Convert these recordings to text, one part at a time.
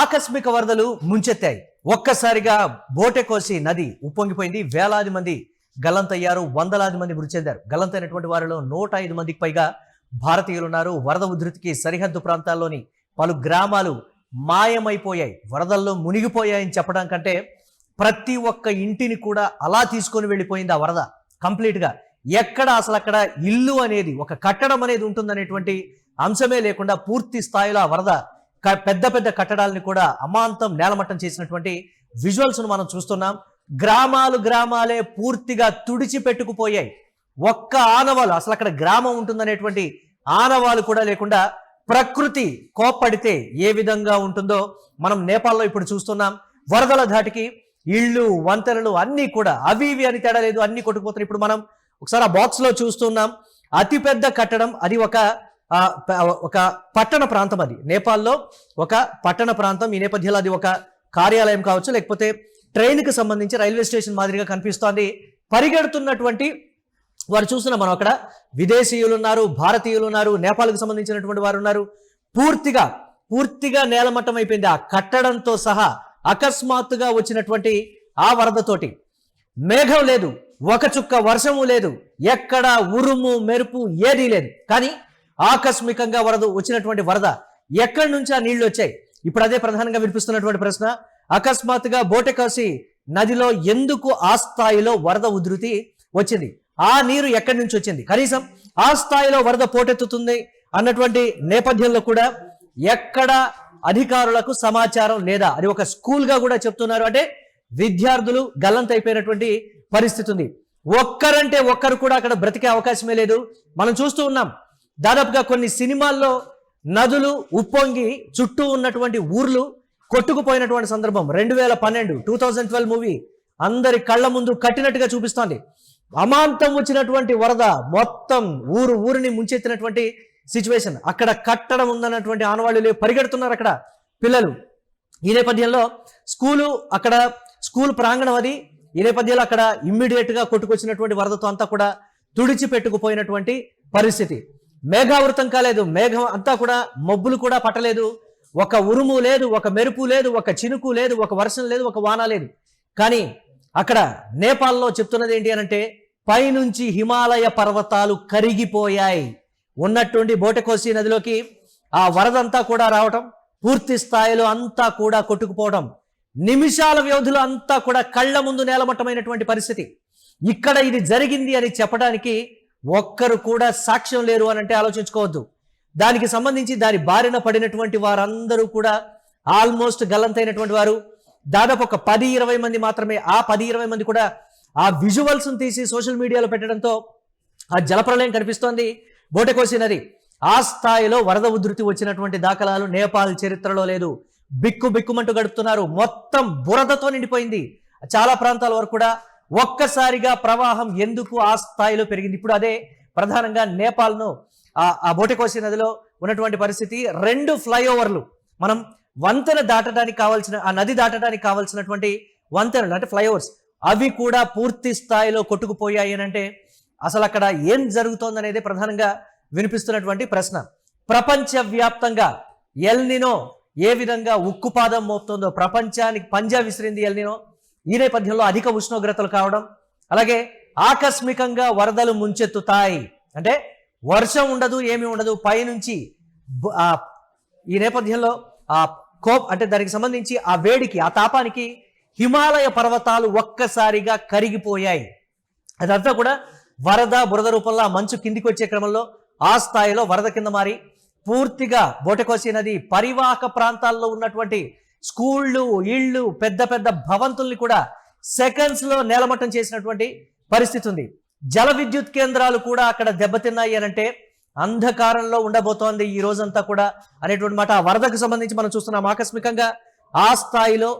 ఆకస్మిక వరదలు ముంచెత్తాయి. ఒక్కసారిగా బోటెకోసి నది ఉప్పొంగిపోయింది. వేలాది మంది గల్లంతయ్యారు, వందలాది మంది మృతి చెందారు. గల్లంతైనటువంటి వారిలో 105 మందికి పైగా భారతీయులు ఉన్నారు. వరద ఉధృతికి సరిహద్దు ప్రాంతాల్లోని పలు గ్రామాలు మాయమైపోయాయి, వరదల్లో మునిగిపోయాయని చెప్పడం కంటే ప్రతి ఒక్క ఇంటిని కూడా అలా తీసుకొని వెళ్ళిపోయింది ఆ వరద కంప్లీట్గా. ఎక్కడ అసలు అక్కడ ఇల్లు అనేది, ఒక కట్టడం అనేది ఉంటుందనేటువంటి అంశమే లేకుండా పూర్తి స్థాయిలో ఆ వరద పెద్ద పెద్ద కట్టడాలని కూడా అమాంతం నేలమట్టం చేసినటువంటి విజువల్స్ను మనం చూస్తున్నాం. గ్రామాలే పూర్తిగా తుడిచిపెట్టుకుపోయాయి. ఒక్క ఆనవాలు, అసలు అక్కడ గ్రామం ఉంటుందనేటువంటి ఆనవాలు కూడా లేకుండా ప్రకృతి కోప్పడితే ఏ విధంగా ఉంటుందో మనం నేపాల్లో ఇప్పుడు చూస్తున్నాం. వరదల ధాటికి ఇళ్ళు, వంతెనలు అన్నీ కూడా అవి ఇవి అని తేడా లేదు, అన్ని కొట్టుకుపోతున్నాయి. ఇప్పుడు మనం ఒకసారి ఆ బాక్స్ లో చూస్తున్నాం. అతిపెద్ద కట్టడం, అది ఒక పట్టణ ప్రాంతం. అది నేపాల్లో ఒక పట్టణ ప్రాంతం. ఈ నేపథ్యంలో అది ఒక కార్యాలయం కావచ్చు, లేకపోతే ట్రైన్కి సంబంధించి రైల్వే స్టేషన్ మాదిరిగా కనిపిస్తోంది. పరిగెడుతున్నటువంటి వారు చూస్తున్నాం మనం. అక్కడ విదేశీయులు ఉన్నారు, భారతీయులు ఉన్నారు, నేపాల్కి సంబంధించినటువంటి వారు ఉన్నారు. పూర్తిగా నేలమట్టం అయిపోయింది ఆ కట్టడంతో సహా. అకస్మాత్తుగా వచ్చినటువంటి ఆ వరదతోటి మేఘం లేదు, ఒక చుక్క వర్షము లేదు, ఎక్కడ ఉరుము మెరుపు ఏదీ లేదు. కానీ ఆకస్మికంగా వచ్చినటువంటి వరద ఎక్కడి నుంచి ఆ నీళ్లు వచ్చాయి? ఇప్పుడు అదే ప్రధానంగా వినిపిస్తున్నటువంటి ప్రశ్న. అకస్మాత్తుగా బోటెకోసి నదిలో ఎందుకు ఆ స్థాయిలో వరద ఉధృతి వచ్చింది? ఆ నీరు ఎక్కడి నుంచి వచ్చింది? కనీసం ఆ స్థాయిలో వరద పోటెత్తుతుంది అన్నటువంటి నేపథ్యంలో కూడా ఎక్కడ అధికారులకు సమాచారం లేదా? అది ఒక స్కూల్గా కూడా చెప్తున్నారు. అంటే విద్యార్థులు గల్లంతైపోయినటువంటి పరిస్థితి ఉంది. ఒక్కరంటే ఒక్కరు కూడా అక్కడ బ్రతికే అవకాశమే లేదు. మనం చూస్తూ ఉన్నాం. దాదాపుగా కొన్ని సినిమాల్లో నదులు ఉప్పొంగి చుట్టూ ఉన్నటువంటి ఊర్లు కొట్టుకుపోయినటువంటి సందర్భం 2012 మూవీ అందరి కళ్ళ ముందు కట్టినట్టుగా చూపిస్తోంది. అమాంతం వచ్చినటువంటి వరద మొత్తం ఊరిని ముంచెత్తినటువంటి సిచ్యువేషన్. అక్కడ కట్టడం ఉందన్నటువంటి ఆనవాళ్ళు పరిగెడుతున్నారు అక్కడ పిల్లలు. ఈ నేపథ్యంలో స్కూల్ ప్రాంగణం అది. ఈ నేపథ్యంలో అక్కడ ఇమ్మీడియట్ గా కొట్టుకొచ్చినటువంటి వరదతో అంతా కూడా తుడిచిపెట్టుకుపోయినటువంటి పరిస్థితి. మేఘావృతం కాలేదు, మేఘం అంతా కూడా మబ్బులు కూడా పట్టలేదు, ఒక ఉరుము లేదు, ఒక మెరుపు లేదు, ఒక చినుకు లేదు, ఒక వర్షం లేదు, ఒక వాన లేదు. కానీ అక్కడ నేపాల్లో చెప్తున్నది ఏంటి అనంటే, పైనుంచి హిమాలయ పర్వతాలు కరిగిపోయాయి. ఉన్నటువంటి బోటెకోసి నదిలోకి ఆ వరదంతా కూడా రావటం, పూర్తి స్థాయిలో అంతా కూడా కొట్టుకుపోవడం, నిమిషాల వ్యవధిలో అంతా కూడా కళ్ళ ముందు నేలమట్టమైనటువంటి పరిస్థితి. ఇక్కడ ఇది జరిగింది అని చెప్పడానికి ఒక్కరు కూడా సాక్ష్యం లేరు అని అంటే ఆలోచించుకోవద్దు. దానికి సంబంధించి దాని బారిన పడినటువంటి వారందరూ కూడా ఆల్మోస్ట్ గల్లంతైనటువంటి వారు దాదాపు ఒక 10-20 మంది మాత్రమే. ఆ 10-20 మంది కూడా ఆ విజువల్స్ తీసి సోషల్ మీడియాలో పెట్టడంతో ఆ జలప్రలయం కనిపిస్తోంది. బోటెకోసి నది ఆ స్థాయిలో వరద ఉధృతి వచ్చినటువంటి దాఖలాలు నేపాల్ చరిత్రలో లేదు. బిక్కుమంటూ గడుపుతున్నారు. మొత్తం బురదతో నిండిపోయింది చాలా ప్రాంతాల వరకు కూడా. ఒక్కసారిగా ప్రవాహం ఎందుకు ఆ స్థాయిలో పెరిగింది? ఇప్పుడు అదే ప్రధానంగా నేపాల్ను ఆ బోటెకోసి నదిలో ఉన్నటువంటి పరిస్థితి. 2 ఫ్లైఓవర్లు, మనం వంతెన దాటడానికి కావాల్సిన, ఆ నది దాటడానికి కావాల్సినటువంటి వంతెనలు అంటే ఫ్లైఓవర్స్, అవి కూడా పూర్తి స్థాయిలో కొట్టుకుపోయాయి అని అంటే అసలు అక్కడ ఏం జరుగుతోందనేది ప్రధానంగా వినిపిస్తున్నటువంటి ప్రశ్న. ప్రపంచవ్యాప్తంగా ఎల్నినో ఏ విధంగా ఉక్కుపాదం మోపుతుందో, ప్రపంచానికి పంజా విసిరింది ఎల్నినో. ఈ నేపథ్యంలో అధిక ఉష్ణోగ్రతలు కావడం, అలాగే ఆకస్మికంగా వరదలు ముంచెత్తుతాయి. అంటే వర్షం ఉండదు, ఏమీ ఉండదు, పైనుంచి ఈ నేపథ్యంలో అంటే దానికి సంబంధించి ఆ వేడికి, ఆ తాపానికి హిమాలయ పర్వతాలు ఒక్కసారిగా కరిగిపోయాయి. అదంతా కూడా వరద బురద రూపంలో ఆ మంచు కిందికి వచ్చే క్రమంలో ఆ స్థాయిలో వరద కింద మారి పూర్తిగా బోటెకోసి నది పరివాహక ప్రాంతాల్లో ఉన్నటువంటి స్కూళ్ళు, ఇళ్ళు, పెద్ద పెద్ద భవంతుల్ని కూడా సెకండ్స్ లో నేలమట్టం చేసినటువంటి పరిస్థితి ఉంది. జల విద్యుత్ కేంద్రాలు కూడా అక్కడ దెబ్బతిన్నాయి అనంటే అంధకారంలో ఉండబోతోంది ఈ రోజంతా కూడా అనేటువంటి మాట. ఆ వరదకు సంబంధించి మనం చూస్తున్నాం. ఆకస్మికంగా ఆ స్థాయిలో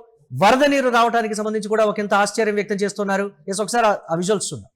వరద నీరు రావడానికి సంబంధించి కూడా ఒకంత ఆశ్చర్యం వ్యక్తం చేస్తున్నారు. ఒకసారి ఆ విజువల్స్ చూద్దాం.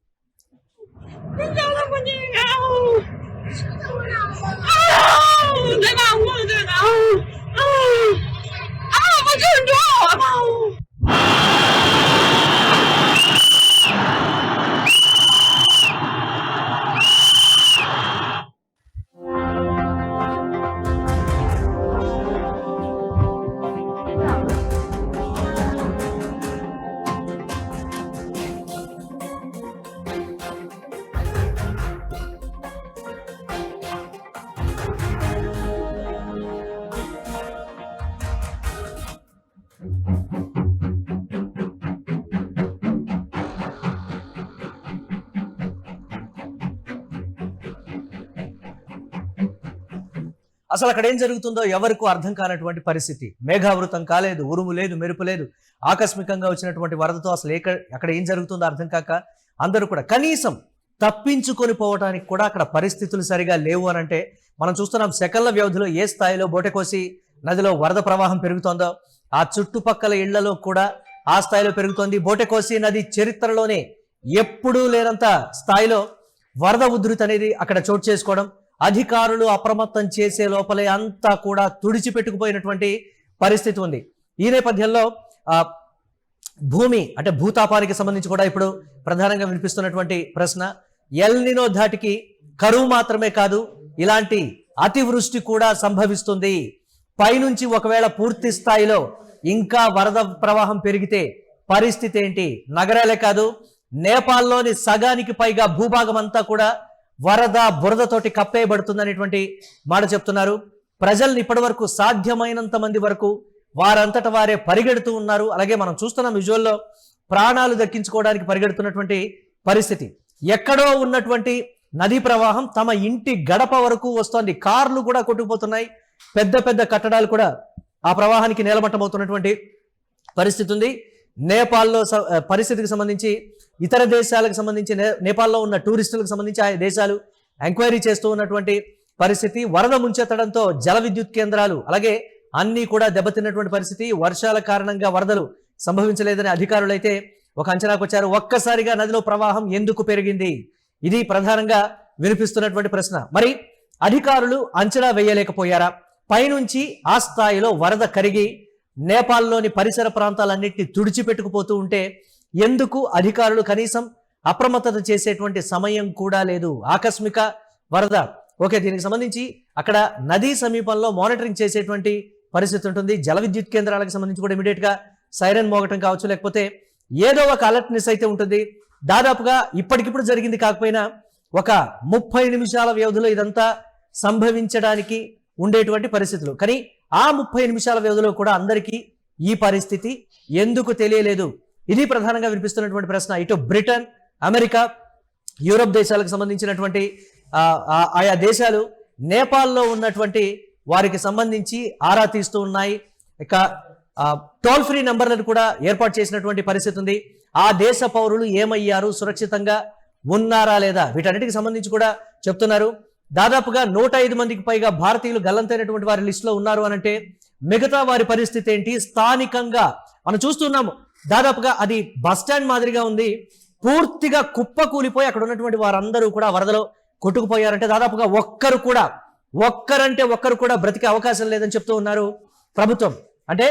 అసలు అక్కడ ఏం జరుగుతుందో ఎవరికూ అర్థం కానటువంటి పరిస్థితి. మేఘావృతం కాలేదు, ఉరుము లేదు, మెరుపు లేదు. ఆకస్మికంగా వచ్చినటువంటి వరదతో అసలు అక్కడ ఏం జరుగుతుందో అర్థం కాక అందరూ కూడా కనీసం తప్పించుకొని పోవడానికి కూడా అక్కడ పరిస్థితులు సరిగా లేవు అని అంటే మనం చూస్తున్నాం. సెకన్ల వ్యవధిలో ఏ స్థాయిలో బోటెకోసి నదిలో వరద ప్రవాహం పెరుగుతోందో ఆ చుట్టుపక్కల ఇళ్లలో కూడా ఆ స్థాయిలో పెరుగుతోంది. బోటెకోసి నది చరిత్రలోనే ఎప్పుడూ లేనంత స్థాయిలో వరద ఉధృతి అనేది అక్కడ చోటు చేసుకోవడం, అధికారులు అప్రమత్తం చేసే లోపలే అంతా కూడా తుడిచిపెట్టుకుపోయినటువంటి పరిస్థితి ఉంది. ఈ నేపథ్యంలో భూమి అంటే భూతాపానికి సంబంధించి కూడా ఇప్పుడు ప్రధానంగా వినిపిస్తున్నటువంటి ప్రశ్న, ఎల్ నినో ధాటికి కరువు మాత్రమే కాదు ఇలాంటి అతివృష్టి కూడా సంభవిస్తుంది. పైనుంచి ఒకవేళ పూర్తి స్థాయిలో ఇంకా వరద ప్రవాహం పెరిగితే పరిస్థితి ఏంటి? నగరాలే కాదు, నేపాల్లోని సగానికి పైగా భూభాగం అంతా కూడా వరద బురదతోటి కప్పేయబడుతుందనేటువంటి మాట చెప్తున్నారు. ప్రజల్ని ఇప్పటి వరకు సాధ్యమైనంత మంది వరకు వారంతట వారే పరిగెడుతూ ఉన్నారు. అలాగే మనం చూస్తున్నాం విజువల్లో ప్రాణాలు దక్కించుకోవడానికి పరిగెడుతున్నటువంటి పరిస్థితి. ఎక్కడో ఉన్నటువంటి నదీ ప్రవాహం తమ ఇంటి గడప వరకు వస్తోంది. కార్లు కూడా కొట్టుకుపోతున్నాయి. పెద్ద పెద్ద కట్టడాలు కూడా ఆ ప్రవాహానికి నేలమట్టమవుతున్నటువంటి పరిస్థితి ఉంది. నేపాల్లో పరిస్థితికి సంబంధించి ఇతర దేశాలకు సంబంధించి నేపాల్లో ఉన్న టూరిస్టులకు సంబంధించి ఆ దేశాలు ఎంక్వైరీ చేస్తూ ఉన్నటువంటి పరిస్థితి. వరద ముంచెత్తడంతో జల విద్యుత్ కేంద్రాలు అలాగే అన్నీ కూడా దెబ్బతిన్నటువంటి పరిస్థితి. వర్షాల కారణంగా వరదలు సంభవించలేదని అధికారులు అయితే ఒక అంచనాకు వచ్చారు. ఒక్కసారిగా నదిలో ప్రవాహం ఎందుకు పెరిగింది? ఇది ప్రధానంగా వినిపిస్తున్నటువంటి ప్రశ్న. మరి అధికారులు అంచనా వేయలేకపోయారా? పైనుంచి ఆ స్థాయిలో వరద కరిగి నేపాల్లోని పరిసర ప్రాంతాలన్నింటినీ తుడిచిపెట్టుకుపోతూ ఉంటే ఎందుకు అధికారులు కనీసం అప్రమత్తత చేసేటువంటి సమయం కూడా లేదు? ఆకస్మిక వరద ఓకే, దీనికి సంబంధించి అక్కడ నదీ సమీపంలో మానిటరింగ్ చేసేటువంటి పరిస్థితి ఉంటుంది. జల విద్యుత్ కేంద్రాలకు సంబంధించి కూడా ఇమీడియట్ గా సైరన్ మోగటం కావచ్చు, లేకపోతే ఏదో ఒక అలర్ట్నెస్ అయితే ఉంటుంది. దాదాపుగా ఇప్పటికిప్పుడు జరిగింది కాకపోయినా ఒక 30 నిమిషాల వ్యవధిలో ఇదంతా సంభవించడానికి ఉండేటువంటి పరిస్థితులు. కానీ ఆ 30 నిమిషాల వ్యవధిలో కూడా అందరికీ ఈ పరిస్థితి ఎందుకు తెలియలేదు? ఇది ప్రధానంగా వినిపిస్తున్నటువంటి ప్రశ్న. ఇటు బ్రిటన్, అమెరికా, యూరప్ దేశాలకు సంబంధించినటువంటి ఆయా దేశాలు నేపాల్లో ఉన్నటువంటి వారికి సంబంధించి ఆరా తీస్తూ ఉన్నాయి. ఇక టోల్ ఫ్రీ నంబర్లను కూడా ఏర్పాటు చేసినటువంటి పరిస్థితి ఉంది. ఆ దేశ పౌరులు ఏమయ్యారు, సురక్షితంగా ఉన్నారా లేదా, వీటన్నిటికి సంబంధించి కూడా చెప్తున్నారు. దాదాపుగా 105 మందికి పైగా భారతీయులు గల్లంతైనటువంటి వారి లిస్టులో ఉన్నారు అనంటే మిగతా వారి పరిస్థితి ఏంటి? స్థానికంగా మనం చూస్తున్నాము దాదాపుగా అది బస్టాండ్ మాదిరిగా ఉంది. పూర్తిగా కుప్ప కూలిపోయి అక్కడ ఉన్నటువంటి వారందరూ కూడా వరదలో కొట్టుకుపోయారంటే దాదాపుగా ఒక్కరు కూడా బ్రతికే అవకాశం లేదని చెప్తూ ఉన్నారు ప్రభుత్వం. అంటే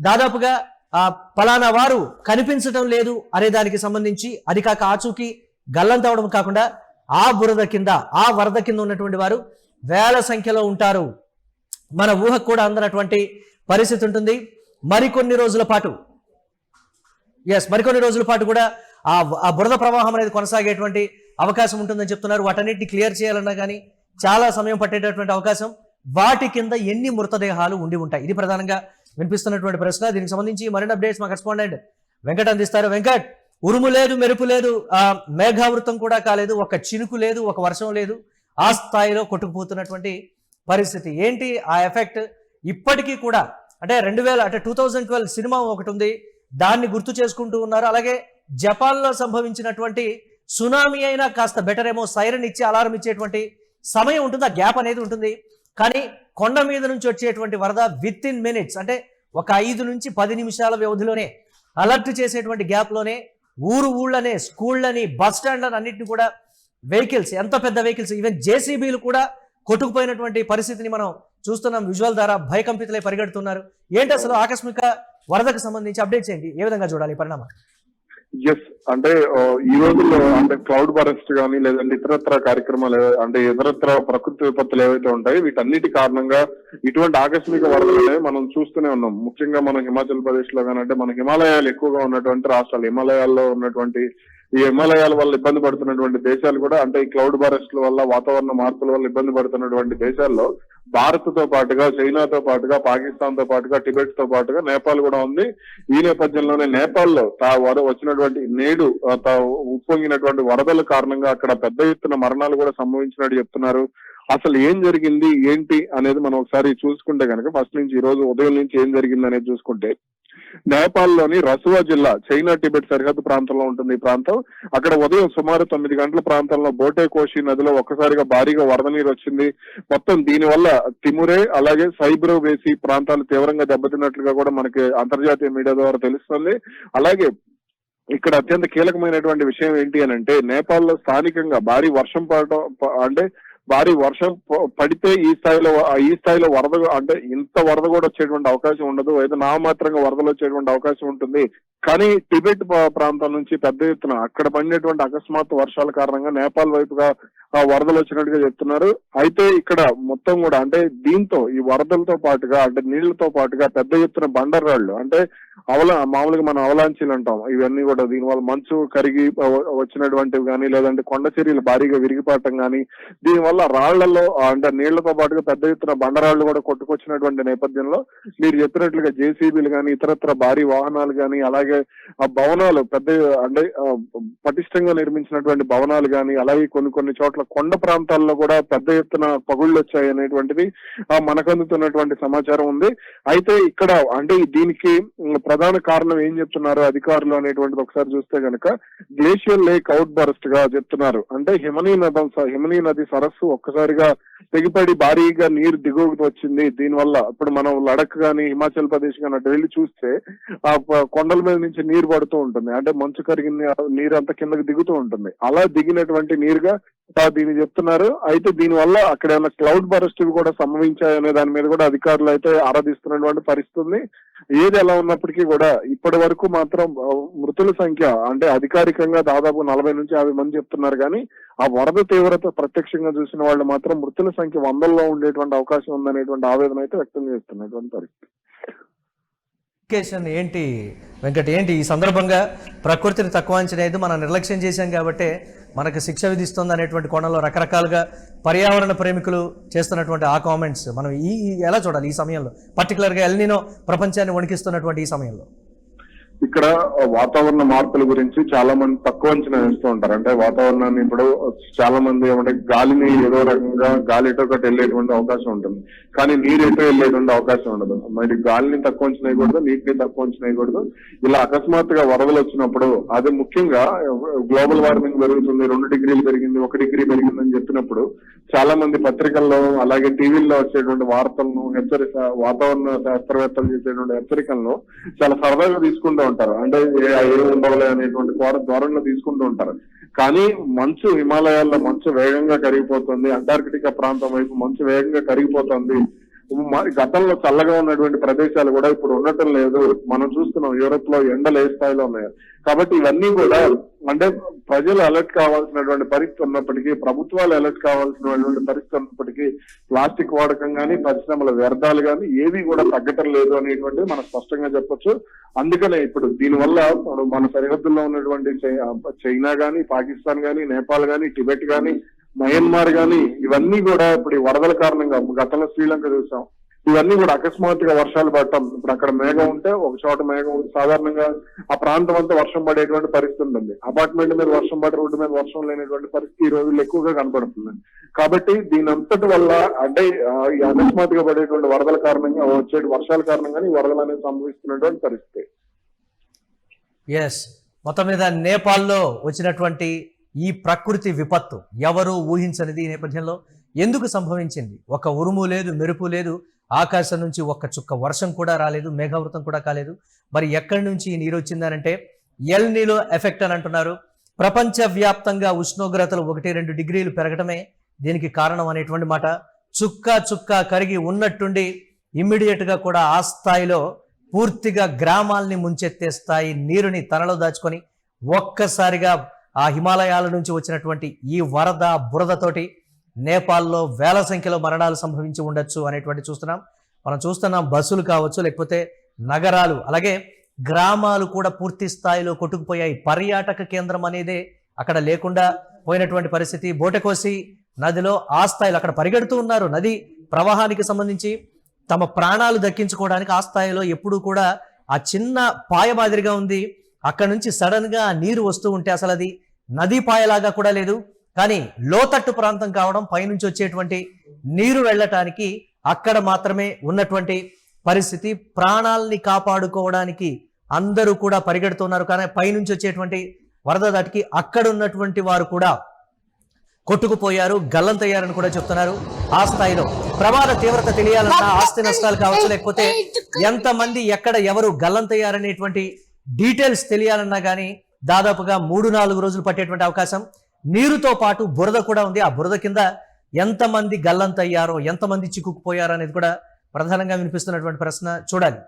దాదాపుగా పలానా వారు కనిపించడం లేదు అనే దానికి సంబంధించి, అది కాక ఆచూకీ గల్లంతవడం కాకుండా ఆ బురద కింద ఆ వరద కింద ఉన్నటువంటి వారు వేల సంఖ్యలో ఉంటారు. మన ఊహకు కూడా అందనటువంటి పరిస్థితి ఉంటుంది. మరికొన్ని రోజుల పాటు కూడా ఆ బురద ప్రవాహం అనేది కొనసాగేటువంటి అవకాశం ఉంటుందని చెప్తున్నారు. వాటన్నిటిని క్లియర్ చేయాలన్నా కానీ చాలా సమయం పట్టేటటువంటి అవకాశం. వాటి కింద ఎన్ని మృతదేహాలు ఉండి ఉంటాయి? ఇది ప్రధానంగా వినిపిస్తున్నటువంటి ప్రశ్న. దీనికి సంబంధించి మరిన్ని అప్డేట్స్ మా కరెస్పాండెంట్ వెంకట్ అందిస్తారు. వెంకట్, ఉరుము లేదు, మెరుపు లేదు, మేఘావృతం కూడా కాలేదు, ఒక చినుకు లేదు, ఒక వర్షం లేదు, ఆ స్థాయిలో కొట్టుకుపోతున్నటువంటి పరిస్థితి ఏంటి? ఆ ఎఫెక్ట్ ఇప్పటికీ కూడా అంటే 2012 సినిమా ఒకటి ఉంది, దాన్ని గుర్తు చేసుకుంటూ ఉన్నారు. అలాగే జపాన్లో సంభవించినటువంటి సునామీ అయినా కాస్త బెటర్ ఏమో, సైరన్ ఇచ్చి అలారం ఇచ్చేటువంటి సమయం ఉంటుంది, ఆ గ్యాప్ అనేది ఉంటుంది. కానీ కొండ మీద నుంచి వచ్చేటువంటి వరద విత్ ఇన్ మినిట్స్ అంటే ఒక 5 నుంచి 10 నిమిషాల వ్యవధిలోనే అలర్ట్ చేసేటువంటి గ్యాప్లోనే ఊళ్ళనే, స్కూళ్ళని, బస్ స్టాండ్లని అన్నింటినీ కూడా వెహికల్స్, ఎంత పెద్ద వెహికల్స్, ఈవెన్ జేసీబీలు కూడా కొట్టుకుపోయినటువంటి పరిస్థితిని మనం చూస్తున్నాం. విజువల్ ద్వారా భయకంపితులై పరిగెడుతున్నారు. ఏంటి అసలు ఆకస్మిక వరదకు సంబంధించి అప్డేట్స్ ఏంటి? ఏ విధంగా చూడాలి ఈ పరిణామం? అంటే ఈ రోజుల్లో అంటే క్లౌడ్ బరస్ట్ కానీ లేదంటే ఇతరత్ర కార్యక్రమాలు అంటే ఇతరత్ర ప్రకృతి విపత్తులు ఏవైతే ఉంటాయో వీటన్నిటి కారణంగా ఇటువంటి ఆకస్మిక వరదలు అనేవి మనం చూస్తూనే ఉన్నాం. ముఖ్యంగా మనం హిమాచల్ ప్రదేశ్ లో కానీ అంటే మన హిమాలయాలు ఎక్కువగా ఉన్నటువంటి రాష్ట్రాలు, హిమాలయాల్లో ఉన్నటువంటి ఈ హిమాలయాల వల్ల ఇబ్బంది పడుతున్నటువంటి దేశాలు కూడా అంటే ఈ క్లౌడ్ బరస్ట్ల వల్ల, వాతావరణ మార్పుల వల్ల ఇబ్బంది పడుతున్నటువంటి దేశాల్లో భారత్ తో పాటుగా, చైనాతో పాటుగా, పాకిస్తాన్ తో పాటుగా, టిబెట్ తో పాటుగా నేపాల్ కూడా ఉంది. ఈ నేపథ్యంలోనే నేపాల్లో వచ్చినటువంటి నేడు ఉప్పొంగినటువంటి వరదల కారణంగా అక్కడ పెద్ద ఎత్తున మరణాలు కూడా సంభవించినట్టు చెప్తున్నారు. అసలు ఏం జరిగింది ఏంటి అనేది మనం ఒకసారి చూసుకుంటే కనుక ఫస్ట్ నుంచి ఈ రోజు ఉదయం నుంచి ఏం జరిగింది అనేది చూసుకుంటే, నేపాల్లోని రసువా జిల్లా చైనా టిబెట్ సరిహద్దు ప్రాంతంలో ఉంటుంది ఈ ప్రాంతం. అక్కడ ఉదయం సుమారు 9 గంటల ప్రాంతంలో బోటే కోషి నదిలో ఒక్కసారిగా భారీగా వరద నీరు వచ్చింది. మొత్తం దీనివల్ల తిమురే అలాగే సైబ్రో వేసి ప్రాంతాలు తీవ్రంగా దెబ్బతిన్నట్లుగా కూడా మనకి అంతర్జాతీయ మీడియా ద్వారా తెలుస్తుంది. అలాగే ఇక్కడ అత్యంత కీలకమైనటువంటి విషయం ఏంటి అని అంటే, నేపాల్ లో స్థానికంగా భారీ వర్షం పడటం అంటే భారీ వర్షం పడితే ఈ స్థాయిలో వరద అంటే ఇంత వరద కూడా వచ్చేటువంటి అవకాశం ఉండదు, ఏదో నామమాత్రంగా వరదలు వచ్చేటువంటి అవకాశం ఉంటుంది. కానీ టిబెట్ ప్రాంతం నుంచి పెద్ద ఎత్తున అక్కడ పడినటువంటి అకస్మాత్తు వర్షాల కారణంగా నేపాల్ వైపుగా వరదలు వచ్చినట్టుగా చెప్తున్నారు. అయితే ఇక్కడ మొత్తం కూడా అంటే దీంతో ఈ వరదలతో పాటుగా అంటే నీళ్లతో పాటుగా పెద్ద ఎత్తున బండరాళ్లు అంటే మామూలుగా మనం అవలాంచీలు అంటాం, ఇవన్నీ కూడా దీనివల్ల మంచు కరిగి వచ్చినటువంటివి కానీ లేదంటే కొండ చర్యలు భారీగా విరిగిపడటం కానీ, దీనివల్ల రాళ్లలో అంటే నీళ్లతో పాటుగా పెద్ద ఎత్తున బండరాళ్లు కూడా కొట్టుకొచ్చినటువంటి నేపథ్యంలో మీరు చెప్పినట్లుగా జేసీబీలు కానీ ఇతరత్ర భారీ వాహనాలు కానీ అలాగే ఆ భవనాలు పెద్ద అంటే పటిష్టంగా నిర్మించినటువంటి భవనాలు కానీ అలాగే కొన్ని చోట్ల కొండ ప్రాంతాల్లో కూడా పెద్ద ఎత్తున పగుళ్ళు వచ్చాయి అనేటువంటిది మనకు అందుతున్నటువంటి సమాచారం ఉంది. అయితే ఇక్కడ అంటే దీనికి ప్రధాన కారణం ఏం చెప్తున్నారు అధికారులు అనేటువంటిది ఒకసారి చూస్తే కనుక గ్లేషియర్ లేక్ అవుట్ బర్స్ట్ గా చెప్తున్నారు. అంటే హిమనీ నది సరస్సు ఒక్కసారిగా తెగిపడి భారీగా నీరు దిగువకు వచ్చింది. దీనివల్ల ఇప్పుడు మనం లడక్ గాని హిమాచల్ ప్రదేశ్ గాని అటు వెళ్ళి చూస్తే ఆ కొండల మీద నుంచి నీరు పడుతూ ఉంటుంది, అంటే మంచు కరిగిన నీరు అంతా కిందకి దిగుతూ ఉంటుంది. అలా దిగినటువంటి నీరుగా దీన్ని చెప్తున్నారు. అయితే దీనివల్ల అక్కడ ఏమైనా క్లౌడ్ బరస్ట్ కూడా సంభవించాయనే దాని మీద కూడా అధికారులు అయితే ఆరాధిస్తున్నటువంటి పరిస్థితి. ఏది ఎలా ఉన్నప్పటికీ కూడా ఇప్పటి వరకు మాత్రం మృతుల సంఖ్య అంటే అధికారికంగా దాదాపు 40 నుంచి 50 మంది చెప్తున్నారు. కానీ ఆ వరద తీవ్రత ప్రత్యక్షంగా చూసిన వాళ్ళు మాత్రం మృతుల సంఖ్య 100ల్లో ఉండేటువంటి అవకాశం ఉందనేటువంటి ఆవేదన అయితే వ్యక్తం చేస్తున్నటువంటి పరిస్థితి. ఏంటి వెంకట్, ఏంటి ఈ సందర్భంగా ప్రకృతిని తక్కువ అంచనేది మనం నిర్లక్ష్యం చేశాం కాబట్టి మనకు శిక్ష విధిస్తుంది అనేటువంటి కోణంలో రకరకాలుగా పర్యావరణ ప్రేమికులు చేస్తున్నటువంటి ఆ కామెంట్స్ మనం ఎలా చూడాలి ఈ సమయంలో, పర్టికులర్గా ఎల్ నినో ప్రపంచాన్ని వణికిస్తున్నటువంటి ఈ సమయంలో? ఇక్కడ వాతావరణ మార్పుల గురించి చాలా మంది తక్కువ అంచనా వేస్తూ ఉంటారు. అంటే వాతావరణాన్ని ఇప్పుడు చాలా మంది ఏమంటే గాలిని ఏదో రకంగా గాలి ఎటో ఒకటి వెళ్ళేటువంటి అవకాశం ఉంటుంది, కానీ నీరు ఎటో వెళ్ళేటువంటి అవకాశం ఉండదు. మరి గాలిని తక్కువ అంచనా వేయకూడదు, నీటిని తక్కువ అంచనా వేయకూడదు. ఇలా అకస్మాత్తుగా వరదలు వచ్చినప్పుడు అది ముఖ్యంగా గ్లోబల్ వార్మింగ్ పెరుగుతుంది, 2 డిగ్రీలు పెరిగింది, 1 డిగ్రీ పెరిగిందని చెప్పినప్పుడు చాలా మంది పత్రికల్లో అలాగే టీవీల్లో వచ్చేటువంటి వార్తలను వాతావరణ శాస్త్రవేత్తలు చేసేటువంటి హెచ్చరికలను చాలా సరదాగా తీసుకుంటూ ఉంటారు. అంటే ఏం ఉండవలే అనేటువంటి ధోరణిలో తీసుకుంటూ ఉంటారు. కానీ మంచు హిమాలయాల్లో మంచు వేగంగా కరిగిపోతుంది, అంటార్కిటికా ప్రాంతం వైపు మంచు వేగంగా కరిగిపోతుంది. గతంలో చల్లగా ఉన్నటువంటి ప్రదేశాలు కూడా ఇప్పుడు ఉండటం లేదు. మనం చూస్తున్నాం యూరోప్ లో ఎండలు ఏ స్థాయిలో ఉన్నాయి. కాబట్టి ఇవన్నీ కూడా అంటే ప్రజలు అలర్ట్ కావాల్సినటువంటి పరిస్థితి ఉన్నప్పటికీ, ప్రభుత్వాలు అలర్ట్ కావాల్సినటువంటి పరిస్థితి ఉన్నప్పటికీ ప్లాస్టిక్ వాడకం కానీ పరిశ్రమల వ్యర్థాలు కానీ ఏవి కూడా తగ్గటం లేదు అనేటువంటిది మనం స్పష్టంగా చెప్పొచ్చు. అందుకనే ఇప్పుడు దీనివల్ల మన సరిహద్దుల్లో ఉన్నటువంటి చైనా గానీ, పాకిస్తాన్ గానీ, నేపాల్ గానీ, టిబెట్ గానీ, మయన్మార్ గానీ ఇవన్నీ కూడా ఇప్పుడు ఈ వరదల కారణంగా గతంలో శ్రీలంక చూసాం, ఇవన్నీ కూడా అకస్మాత్తుగా వర్షాలు పడటం. ఇప్పుడు అక్కడ మేఘం ఉంటే ఒక చోట మేఘం ఉంటే సాధారణంగా ఆ ప్రాంతం అంతా వర్షం పడేటువంటి పరిస్థితి ఉంటుంది. అపార్ట్మెంట్ మీద వర్షం పడి రోడ్డు మీద వర్షం లేనటువంటి పరిస్థితి ఈ రోజుల్లో ఎక్కువగా కనపడుతుంది. కాబట్టి దీని అంతటి వల్ల అంటే ఈ అకస్మాత్తుగా పడేటువంటి వరదల కారణంగా వచ్చే వర్షాల కారణంగానే ఈ వరదలు అనేది సంభవిస్తున్నటువంటి పరిస్థితి. ఎస్, మొత్తం మీద నేపాల్లో వచ్చినటువంటి ఈ ప్రకృతి విపత్తు ఎవరు ఊహించనిది ఈ నేపథ్యంలో ఎందుకు సంభవించింది? ఒక ఉరుము లేదు, మెరుపు లేదు, ఆకాశం నుంచి ఒక్క చుక్క వర్షం కూడా రాలేదు, మేఘావృతం కూడా కాలేదు. మరి ఎక్కడి నుంచి ఈ నీరు వచ్చిందనంటే ఎల్ నినో ఎఫెక్ట్ అని అంటున్నారు. ప్రపంచవ్యాప్తంగా ఉష్ణోగ్రతలు 1-2 డిగ్రీలు పెరగటమే దీనికి కారణం అనేటువంటి మాట. చుక్క కరిగి ఉన్నట్టుండి ఇమ్మీడియట్ గా కూడా ఆ స్థాయిలో పూర్తిగా గ్రామాల్ని ముంచెత్తే స్థాయి నీరుని తనలో దాచుకొని ఒక్కసారిగా ఆ హిమాలయాల నుంచి వచ్చినటువంటి ఈ వరద బురదతోటి నేపాల్లో వేల సంఖ్యలో మరణాలు సంభవించి ఉండొచ్చు అనేటువంటి మనం చూస్తున్నాం. బస్సులు కావచ్చు, లేకపోతే నగరాలు, అలాగే గ్రామాలు కూడా పూర్తి స్థాయిలో కొట్టుకుపోయాయి. పర్యాటక కేంద్రం అనేదే అక్కడ లేకుండా పోయినటువంటి పరిస్థితి. బోటెకోసి నదిలో ఆ స్థాయిలో అక్కడ పరిగెడుతూ ఉన్నారు. నది ప్రవాహానికి సంబంధించి తమ ప్రాణాలు దక్కించుకోవడానికి ఆ స్థాయిలో ఎప్పుడూ కూడా ఆ చిన్న పాయ మాదిరిగా ఉంది. అక్కడ నుంచి సడన్ గా నీరు వస్తూ ఉంటే అసలు అది నదీ పాయలాగా కూడా లేదు, కానీ లోతట్టు ప్రాంతం కావడం, పైనుంచి వచ్చేటువంటి నీరు వెళ్ళటానికి అక్కడ మాత్రమే ఉన్నటువంటి పరిస్థితి. ప్రాణాలని కాపాడుకోవడానికి అందరూ కూడా పరిగెడుతున్నారు. కానీ పైనుంచి వచ్చేటువంటి వరద దాటికి అక్కడ ఉన్నటువంటి వారు కూడా కొట్టుకుపోయారు, గల్లంతయ్యారని కూడా చెప్తున్నారు. ఆ స్థాయిలో ప్రమాద తీవ్రత తెలియాలన్నా, ఆస్తి నష్టాలు కావచ్చు, లేకపోతే ఎంతమంది ఎక్కడ ఎవరు గల్లంతయ్యారనేటువంటి డీటెయిల్స్ తెలియాలన్నా కానీ దాదాపుగా 3-4 రోజులు పట్టేటువంటి అవకాశం. నీరుతో పాటు బురద కూడా ఉంది. ఆ బురద కింద ఎంతమంది గల్లంతయ్యారో, ఎంతమంది చిక్కుకుపోయారో అనేది కూడా ప్రధానంగా వినిపిస్తున్నటువంటి ప్రశ్న. చూడాలి.